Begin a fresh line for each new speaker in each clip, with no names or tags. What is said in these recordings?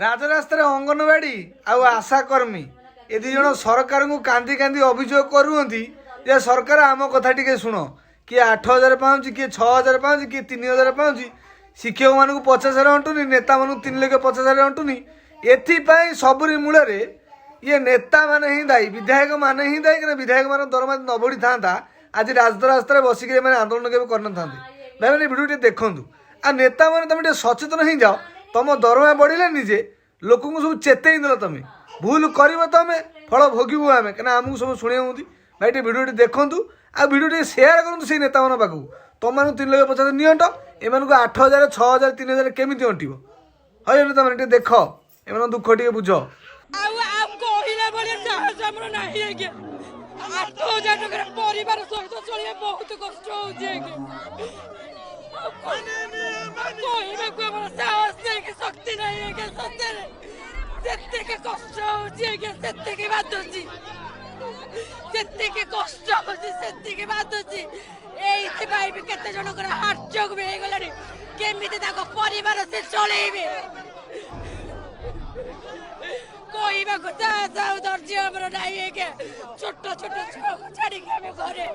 ରାଜରାସ୍ତାରେ ଅଙ୍ଗନବାଡ଼ି ଆଉ ଆଶାକର୍ମୀ ଏ ଦୁଇ ଜଣ ସରକାରଙ୍କୁ କାନ୍ଦି କାନ୍ଦି ଅଭିଯୋଗ କରୁଛନ୍ତି ଯେ ସରକାର ଆମ କଥା ଟିକେ ଶୁଣ। କିଏ 8,000 ପାଉଛି, କିଏ 6,000 ପାଉଛି, କିଏ 3,000 ପାଉଛି। ଶିକ୍ଷକମାନଙ୍କୁ 50,000 ଅଣ୍ଟୁନି, ନେତାମାନଙ୍କୁ 3,50,000 ଅଣ୍ଟୁନି। ଏଥିପାଇଁ ସବୁରି ମୂଳରେ ଇଏ ନେତାମାନେ ହିଁ ଦାୟୀ, ବିଧାୟକମାନେ ହିଁ ଦାୟୀ। କାରଣ ବିଧାୟକମାନଙ୍କ ଦରମା ନ ବଢ଼ିଥାନ୍ତା ଆଜି ରାଜରାସ୍ତାରେ ବସିକି ଏମାନେ ଆନ୍ଦୋଳନ କେବେ କରିନଥାନ୍ତେ। ଭାଇମାନେ ଭିଡ଼ିଓ ଟିକେ ଦେଖନ୍ତୁ। ଆଉ ନେତାମାନେ ତୁମେ ଟିକେ ସଚେତନ ହେଇଯାଅ। ତମ ଦରମା ବଢ଼ିଲାନି ଯେ ଲୋକଙ୍କୁ ସବୁ ଚେତେଇ ଦେଲ। ତମେ ଭୁଲ କରିବ, ତମେ ଫଳ ଭୋଗିବୁ ଆମେ। କାହିଁକିନା ଆମକୁ ସବୁ ଶୁଣିବାକୁ ଭାଇ ଟିକେ ଭିଡ଼ିଓଟି ଦେଖନ୍ତୁ। ଆଉ ଭିଡ଼ିଓ ଟିକେ ସେୟାର କରନ୍ତୁ ସେଇ ନେତାମାନଙ୍କ ପାଖକୁ। ତମମାନଙ୍କୁ 3,50,000 ନିଅଣ୍ଟ, ଏମାନଙ୍କୁ 8,000, 6,000, 3,000 କେମିତି ଅଣ୍ଟିବ? ହଇ ନେତାମାନେ ଟିକେ ଦେଖ, ଏମାନଙ୍କ ଦୁଃଖ ଟିକେ ବୁଝ।
କହିଲା ଭଳିଆ ସାହସ ଆମର ନାହିଁ ଆଜ୍ଞା। 8,000 ଟଙ୍କାର ପରିବାର ସହିତ ଚଳିବା ବହୁତ କଷ୍ଟ ହଉଛି ଆଜ୍ଞା। କହିବାକୁ ଆମର ସାହସ ନାହିଁ କି ଶକ୍ତି ନାହିଁ ଆଜ୍ଞା। ସତରେ ଯେତିକି କଷ୍ଟ ହଉଛି ଆଜ୍ଞା ସେତିକି ବାଧୁଛି, ଯେତିକି କଷ୍ଟ ହଉଛି ସେତିକି ବାଧୁଛି। ଏଇଥିପାଇଁ ବି କେତେ ଜଣଙ୍କର ହାର୍ଟ ଚୋକ୍ ବି ହେଇଗଲାଣି। କେମିତି ତାଙ୍କ ପରିବାର ସେ ଚଳେଇବେ କହିବାକୁ ସାହସ ଆଉ ଧୈର୍ଯ୍ୟ ଆମର ନାହିଁ ଆଜ୍ଞା। ଛୋଟ ଛୋଟ ଛୁଆକୁ ଛାଡ଼ିକି ଆମେ ଘରେ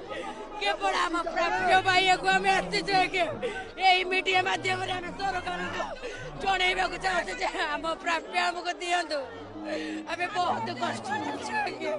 କେବଳ ଆମ ପ୍ରାପ୍ୟ ପାଇବାକୁ ଆମେ ଆସିଛୁ ଆଜ୍ଞା। ଏଇ ମିଡିଆ ମାଧ୍ୟମରେ ଆମେ ସରକାରଙ୍କୁ ଜଣେଇବାକୁ ଚାହୁଁଛୁ ଯେ ଆମ ପ୍ରାପ୍ୟ ଆମକୁ ଦିଅନ୍ତୁ। ଆମେ ବହୁତ କଷ୍ଟ କରୁଛୁ ଆଜ୍ଞା।